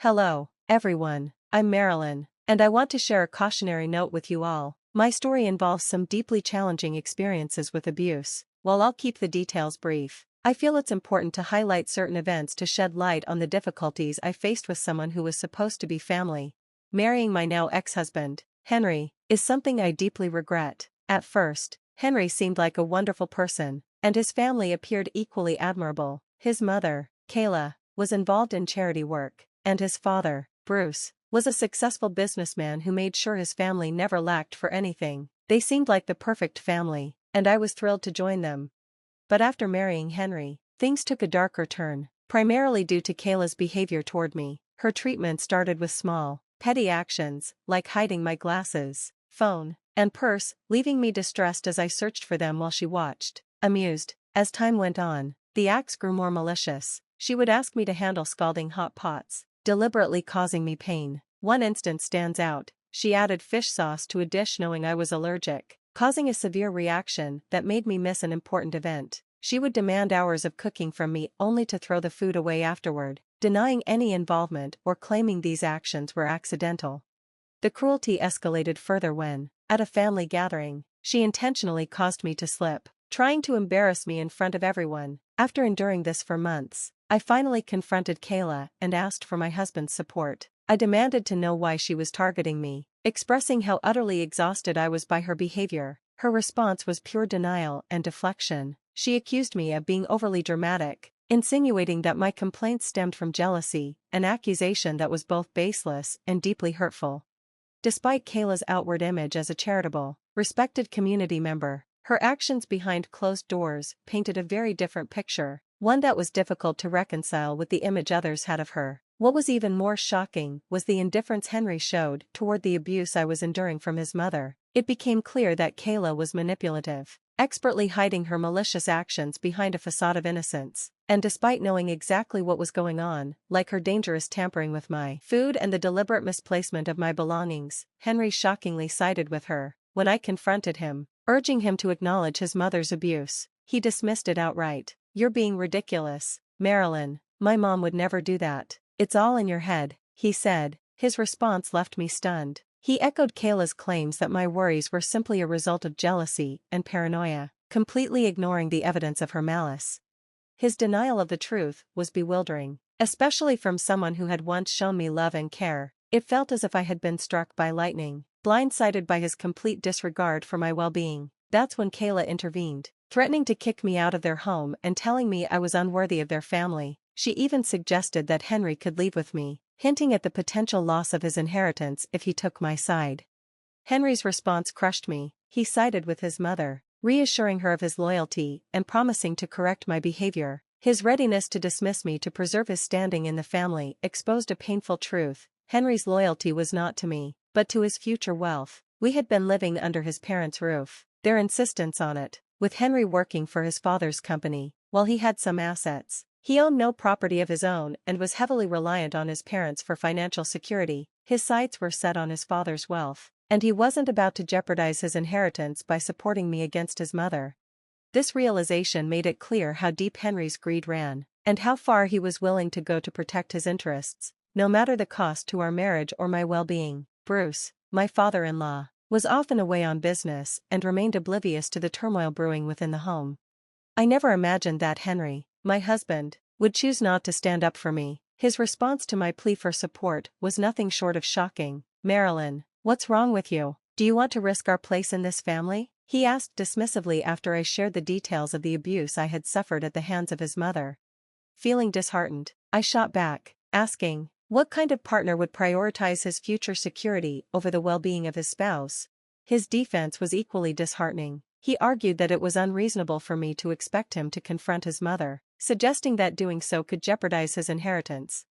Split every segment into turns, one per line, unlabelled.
Hello, everyone. I'm Marilyn, and I want to share a cautionary note with you all. My story involves some deeply challenging experiences with abuse. While I'll keep the details brief, I feel it's important to highlight certain events to shed light on the difficulties I faced with someone who was supposed to be family. Marrying my now ex-husband, Henry, is something I deeply regret. At first, Henry seemed like a wonderful person, and his family appeared equally admirable. His mother, Kayla, was involved in charity work, and his father, Bruce, was a successful businessman who made sure his family never lacked for anything. They seemed like the perfect family, and I was thrilled to join them. But after marrying Henry, things took a darker turn, primarily due to Kayla's behavior toward me. Her treatment started with small, petty actions, like hiding my glasses, phone, and purse, leaving me distressed as I searched for them while she watched, amused. As time went on, the acts grew more malicious. She would ask me to handle scalding hot pots, deliberately causing me pain. One instance stands out. She added fish sauce to a dish knowing I was allergic, causing a severe reaction that made me miss an important event. She would demand hours of cooking from me only to throw the food away afterward, denying any involvement or claiming these actions were accidental. The cruelty escalated further when, at a family gathering, she intentionally caused me to slip, trying to embarrass me in front of everyone. After enduring this for months, I finally confronted Kayla and asked for my husband's support. I demanded to know why she was targeting me, expressing how utterly exhausted I was by her behavior. Her response was pure denial and deflection. She accused me of being overly dramatic, insinuating that my complaints stemmed from jealousy, an accusation that was both baseless and deeply hurtful. Despite Kayla's outward image as a charitable, respected community member, her actions behind closed doors painted a very different picture, one that was difficult to reconcile with the image others had of her. What was even more shocking was the indifference Henry showed toward the abuse I was enduring from his mother. It became clear that Kayla was manipulative, expertly hiding her malicious actions behind a facade of innocence. And despite knowing exactly what was going on, like her dangerous tampering with my food and the deliberate misplacement of my belongings, Henry shockingly sided with her. When I confronted him, urging him to acknowledge his mother's abuse, he dismissed it outright. "You're being ridiculous, Marilyn. My mom would never do that. It's all in your head," he said. His response left me stunned. He echoed Kayla's claims that my worries were simply a result of jealousy and paranoia, completely ignoring the evidence of her malice. His denial of the truth was bewildering, especially from someone who had once shown me love and care. It felt as if I had been struck by lightning, blindsided by his complete disregard for my well-being. That's when Kayla intervened, threatening to kick me out of their home and telling me I was unworthy of their family. She even suggested that Henry could leave with me, hinting at the potential loss of his inheritance if he took my side. Henry's response crushed me. He sided with his mother, reassuring her of his loyalty and promising to correct my behavior. His readiness to dismiss me to preserve his standing in the family exposed a painful truth. Henry's loyalty was not to me, but to his future wealth. We had been living under his parents' roof, their insistence on it, with Henry working for his father's company. While he had some assets, he owned no property of his own and was heavily reliant on his parents for financial security. His sights were set on his father's wealth, and he wasn't about to jeopardize his inheritance by supporting me against his mother. This realization made it clear how deep Henry's greed ran, and how far he was willing to go to protect his interests, no matter the cost to our marriage or my well-being. Bruce, my father-in-law, was often away on business and remained oblivious to the turmoil brewing within the home. I never imagined that Henry, my husband, would choose not to stand up for me. His response to my plea for support was nothing short of shocking. "Marilyn, what's wrong with you? Do you want to risk our place in this family?" he asked dismissively after I shared the details of the abuse I had suffered at the hands of his mother. Feeling disheartened, I shot back, asking, what kind of partner would prioritize his future security over the well-being of his spouse? His defense was equally disheartening. He argued that it was unreasonable for me to expect him to confront his mother, suggesting that doing so could jeopardize his inheritance.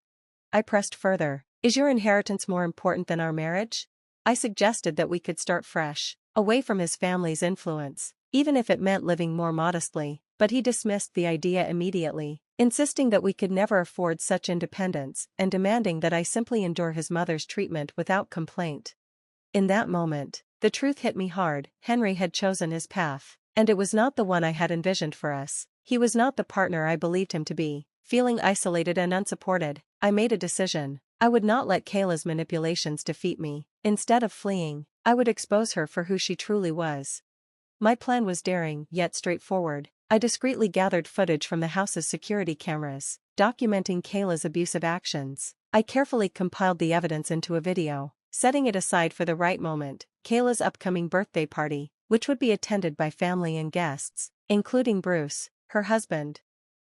I pressed further. "Is your inheritance more important than our marriage?" I suggested that we could start fresh, away from his family's influence, even if it meant living more modestly, but he dismissed the idea immediately, insisting that we could never afford such independence and demanding that I simply endure his mother's treatment without complaint. In that moment, the truth hit me hard. Henry had chosen his path, and it was not the one I had envisioned for us. He was not the partner I believed him to be. Feeling isolated and unsupported, I made a decision. I would not let Kayla's manipulations defeat me. Instead of fleeing, I would expose her for who she truly was. My plan was daring, yet straightforward. I discreetly gathered footage from the house's security cameras, documenting Kayla's abusive actions. I carefully compiled the evidence into a video, setting it aside for the right moment, Kayla's upcoming birthday party, which would be attended by family and guests, including Bruce, her husband.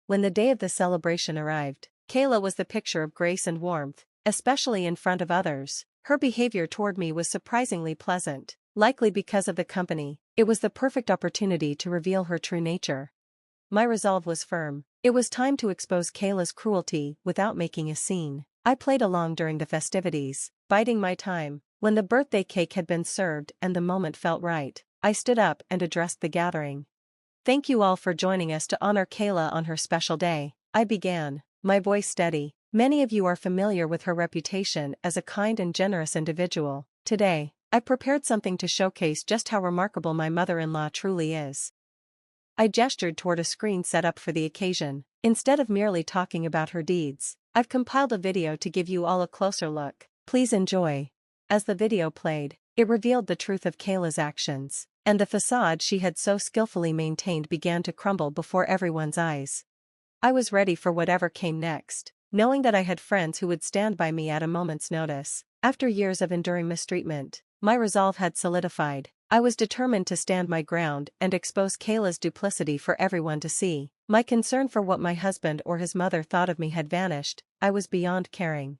When the day of the celebration arrived, Kayla was the picture of grace and warmth, especially in front of others. Her behavior toward me was surprisingly pleasant, likely because of the company. It was the perfect opportunity to reveal her true nature. My resolve was firm. It was time to expose Kayla's cruelty without making a scene. I played along during the festivities, biding my time. When the birthday cake had been served and the moment felt right, I stood up and addressed the gathering. "Thank you all for joining us to honor Kayla on her special day," I began, my voice steady. "Many of you are familiar with her reputation as a kind and generous individual. Today, I prepared something to showcase just how remarkable my mother-in-law truly is." I gestured toward a screen set up for the occasion. "Instead of merely talking about her deeds, I've compiled a video to give you all a closer look. Please enjoy." As the video played, it revealed the truth of Kayla's actions, and the facade she had so skillfully maintained began to crumble before everyone's eyes. I was ready for whatever came next, knowing that I had friends who would stand by me at a moment's notice. After years of enduring mistreatment, my resolve had solidified. I was determined to stand my ground and expose Kayla's duplicity for everyone to see. My concern for what my husband or his mother thought of me had vanished. I was beyond caring.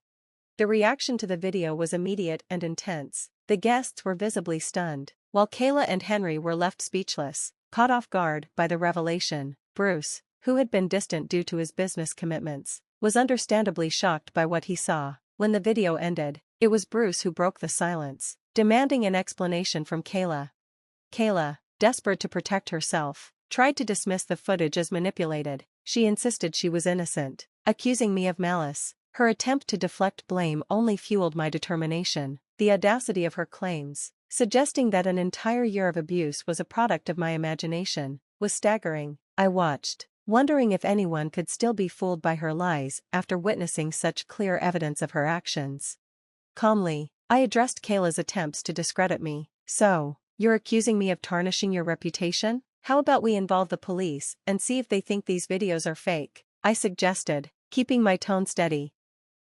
The reaction to the video was immediate and intense. The guests were visibly stunned, while Kayla and Henry were left speechless, caught off guard by the revelation. Bruce, who had been distant due to his business commitments, was understandably shocked by what he saw. When the video ended, it was Bruce who broke the silence, demanding an explanation from Kayla. Kayla, desperate to protect herself, tried to dismiss the footage as manipulated. She insisted she was innocent, accusing me of malice. Her attempt to deflect blame only fueled my determination. The audacity of her claims, suggesting that an entire year of abuse was a product of my imagination, was staggering. I watched, wondering if anyone could still be fooled by her lies after witnessing such clear evidence of her actions. Calmly, I addressed Kayla's attempts to discredit me. "So, you're accusing me of tarnishing your reputation? How about we involve the police and see if they think these videos are fake?" I suggested, keeping my tone steady.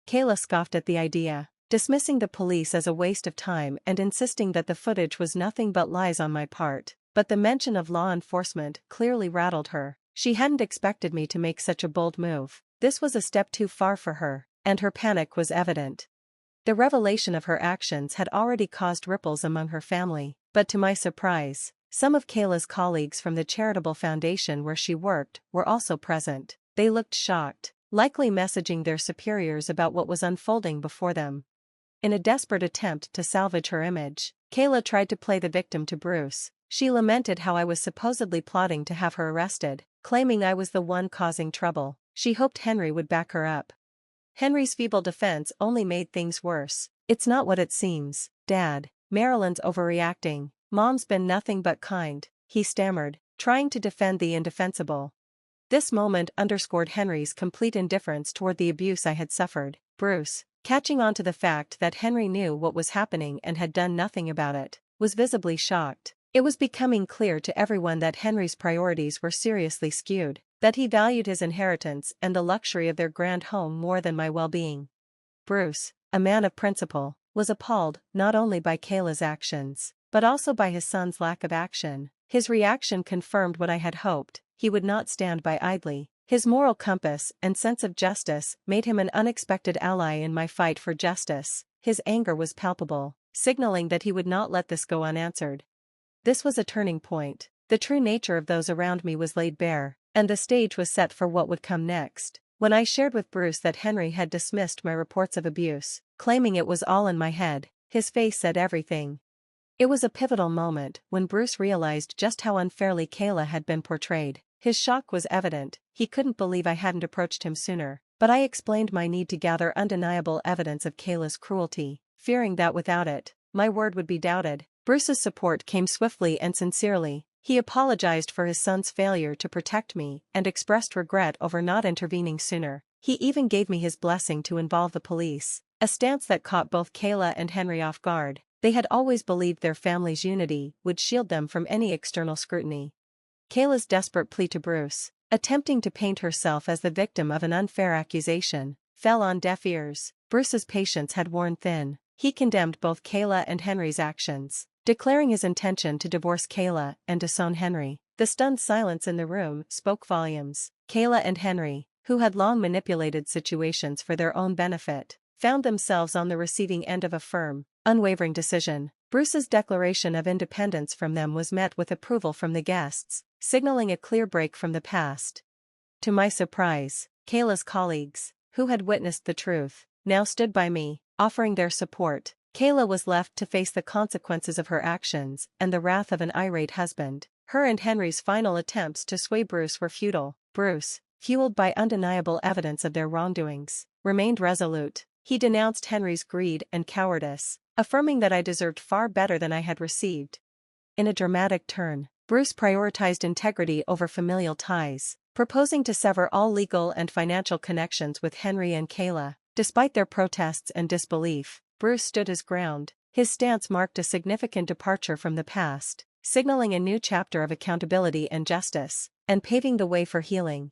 Kayla scoffed at the idea, dismissing the police as a waste of time and insisting that the footage was nothing but lies on my part. But the mention of law enforcement clearly rattled her. She hadn't expected me to make such a bold move. This was a step too far for her, and her panic was evident. The revelation of her actions had already caused ripples among her family, but to my surprise, some of Kayla's colleagues from the charitable foundation where she worked were also present. They looked shocked, likely messaging their superiors about what was unfolding before them. In a desperate attempt to salvage her image, Kayla tried to play the victim to Bruce. She lamented how I was supposedly plotting to have her arrested, claiming I was the one causing trouble. She hoped Henry would back her up. Henry's feeble defense only made things worse. "It's not what it seems, Dad. Marilyn's overreacting. Mom's been nothing but kind," he stammered, trying to defend the indefensible. This moment underscored Henry's complete indifference toward the abuse I had suffered. Bruce, catching on to the fact that Henry knew what was happening and had done nothing about it, was visibly shocked. It was becoming clear to everyone that Henry's priorities were seriously skewed, that he valued his inheritance and the luxury of their grand home more than my well-being. Bruce, a man of principle, was appalled not only by Kayla's actions, but also by his son's lack of action. His reaction confirmed what I had hoped: he would not stand by idly. His moral compass and sense of justice made him an unexpected ally in my fight for justice. His anger was palpable, signaling that he would not let this go unanswered. This was a turning point. The true nature of those around me was laid bare, and the stage was set for what would come next. When I shared with Bruce that Henry had dismissed my reports of abuse, claiming it was all in my head, his face said everything. It was a pivotal moment when Bruce realized just how unfairly Kayla had been portrayed. His shock was evident. He couldn't believe I hadn't approached him sooner, but I explained my need to gather undeniable evidence of Kayla's cruelty, fearing that without it, my word would be doubted. Bruce's support came swiftly and sincerely. He apologized for his son's failure to protect me and expressed regret over not intervening sooner. He even gave me his blessing to involve the police. a stance that caught both Kayla and Henry off guard. They had always believed their family's unity would shield them from any external scrutiny. Kayla's desperate plea to Bruce, attempting to paint herself as the victim of an unfair accusation, fell on deaf ears. Bruce's patience had worn thin. He condemned both Kayla and Henry's actions, declaring his intention to divorce Kayla and disown Henry. The stunned silence in the room spoke volumes. Kayla and Henry, who had long manipulated situations for their own benefit, found themselves on the receiving end of a firm, unwavering decision. Bruce's declaration of independence from them was met with approval from the guests, signaling a clear break from the past. To my surprise, Kayla's colleagues, who had witnessed the truth, now stood by me, offering their support. Kayla was left to face the consequences of her actions and the wrath of an irate husband. Her and Henry's final attempts to sway Bruce were futile. Bruce, fueled by undeniable evidence of their wrongdoings, remained resolute. He denounced Henry's greed and cowardice, affirming that I deserved far better than I had received. In a dramatic turn, Bruce prioritized integrity over familial ties, proposing to sever all legal and financial connections with Henry and Kayla. Despite their protests and disbelief, Bruce stood his ground. His stance marked a significant departure from the past, signaling a new chapter of accountability and justice, and paving the way for healing.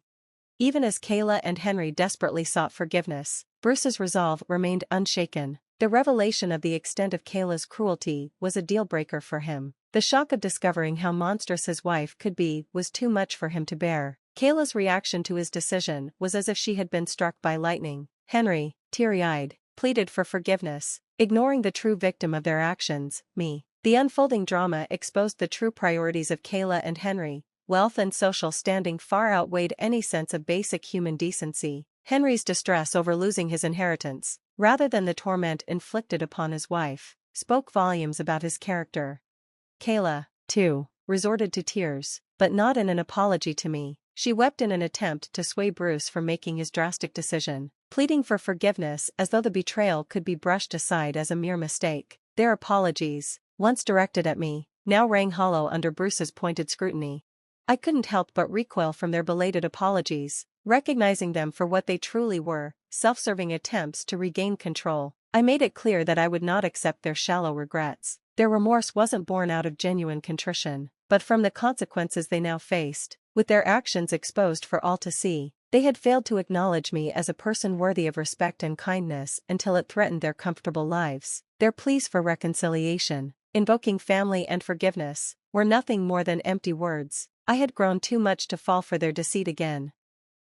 Even as Kayla and Henry desperately sought forgiveness, Bruce's resolve remained unshaken. The revelation of the extent of Kayla's cruelty was a deal-breaker for him. The shock of discovering how monstrous his wife could be was too much for him to bear. Kayla's reaction to his decision was as if she had been struck by lightning. Henry, teary-eyed, pleaded for forgiveness, ignoring the true victim of their actions, me. The unfolding drama exposed the true priorities of Kayla and Henry. Wealth and social standing far outweighed any sense of basic human decency. Henry's distress over losing his inheritance, rather than the torment inflicted upon his wife, spoke volumes about his character. Kayla, too, resorted to tears, but not in an apology to me. She wept in an attempt to sway Bruce from making his drastic decision, pleading for forgiveness as though the betrayal could be brushed aside as a mere mistake. Their apologies, once directed at me, now rang hollow under Bruce's pointed scrutiny. I couldn't help but recoil from their belated apologies, recognizing them for what they truly were, self-serving attempts to regain control. I made it clear that I would not accept their shallow regrets. Their remorse wasn't born out of genuine contrition, but from the consequences they now faced. With their actions exposed for all to see, they had failed to acknowledge me as a person worthy of respect and kindness until it threatened their comfortable lives. Their pleas for reconciliation, invoking family and forgiveness, were nothing more than empty words. I had grown too much to fall for their deceit again.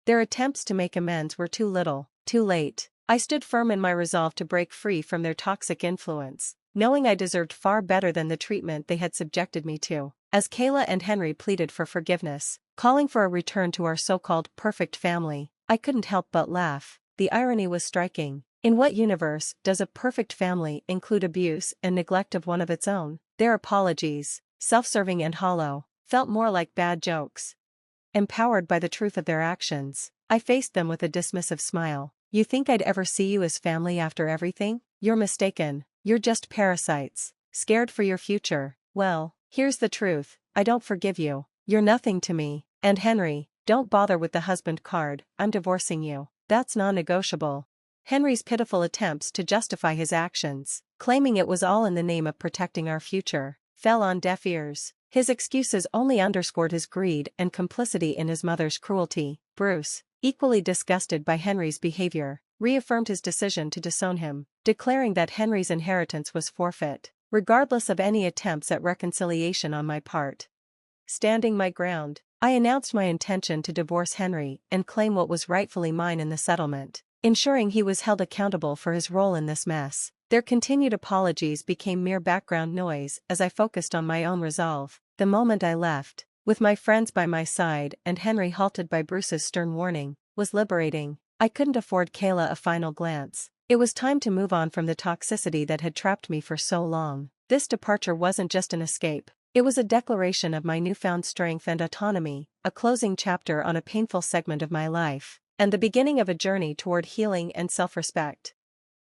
Their attempts to make amends were too little, too late. I stood firm in my resolve to break free from their toxic influence, knowing I deserved far better than the treatment they had subjected me to. As Kayla and Henry pleaded for forgiveness, calling for a return to our so-called perfect family, I couldn't help but laugh. The irony was striking. In what universe does a perfect family include abuse and neglect of one of its own? Their apologies, self-serving and hollow, felt more like bad jokes. Empowered by the truth of their actions, I faced them with a dismissive smile. You think I'd ever see you as family after everything? You're mistaken. You're just parasites, scared for your future. Well, here's the truth. I don't forgive you. You're nothing to me. And Henry, don't bother with the husband card. I'm divorcing you. That's non-negotiable. Henry's pitiful attempts to justify his actions, claiming it was all in the name of protecting our future, fell on deaf ears. His excuses only underscored his greed and complicity in his mother's cruelty. Bruce, equally disgusted by Henry's behavior, reaffirmed his decision to disown him, declaring that Henry's inheritance was forfeit, regardless of any attempts at reconciliation on my part. Standing my ground, I announced my intention to divorce Henry and claim what was rightfully mine in the settlement, ensuring he was held accountable for his role in this mess. Their continued apologies became mere background noise as I focused on my own resolve. The moment I left, with my friends by my side and Henry halted by Bruce's stern warning, was liberating. I couldn't afford Kayla a final glance. It was time to move on from the toxicity that had trapped me for so long. This departure wasn't just an escape. It was a declaration of my newfound strength and autonomy, a closing chapter on a painful segment of my life, and the beginning of a journey toward healing and self-respect.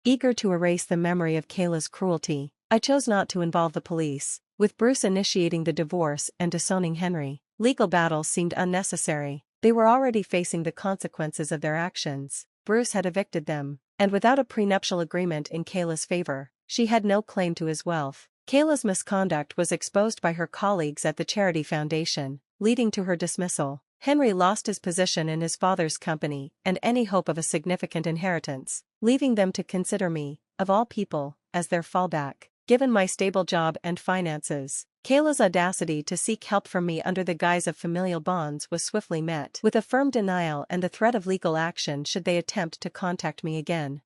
Eager to erase the memory of Kayla's cruelty, I chose not to involve the police. With Bruce initiating the divorce and disowning Henry, legal battles seemed unnecessary. They were already facing the consequences of their actions. Bruce had evicted them, and without a prenuptial agreement in Kayla's favor, she had no claim to his wealth. Kayla's misconduct was exposed by her colleagues at the charity foundation, leading to her dismissal. Henry lost his position in his father's company and any hope of a significant inheritance, leaving them to consider me, of all people, as their fallback. Given my stable job and finances, Kayla's audacity to seek help from me under the guise of familial bonds was swiftly met with a firm denial and the threat of legal action should they attempt to contact me again.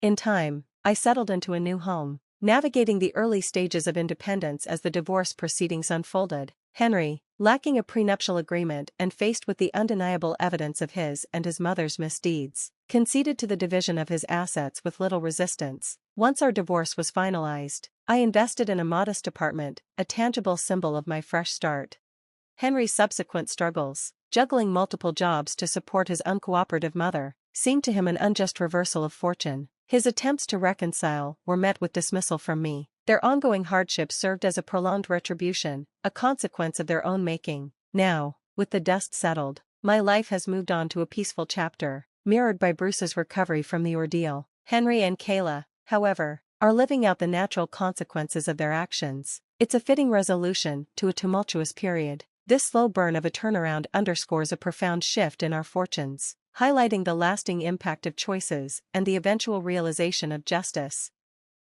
In time, I settled into a new home, navigating the early stages of independence as the divorce proceedings unfolded. Henry, lacking a prenuptial agreement and faced with the undeniable evidence of his and his mother's misdeeds, conceded to the division of his assets with little resistance. Once our divorce was finalized, I invested in a modest apartment, a tangible symbol of my fresh start. Henry's subsequent struggles, juggling multiple jobs to support his uncooperative mother, seemed to him an unjust reversal of fortune. His attempts to reconcile were met with dismissal from me. Their ongoing hardship served as a prolonged retribution, a consequence of their own making. Now, with the dust settled, my life has moved on to a peaceful chapter, mirrored by Bruce's recovery from the ordeal. Henry and Kayla, however, are living out the natural consequences of their actions. It's a fitting resolution to a tumultuous period. This slow burn of a turnaround underscores a profound shift in our fortunes, highlighting the lasting impact of choices and the eventual realization of justice.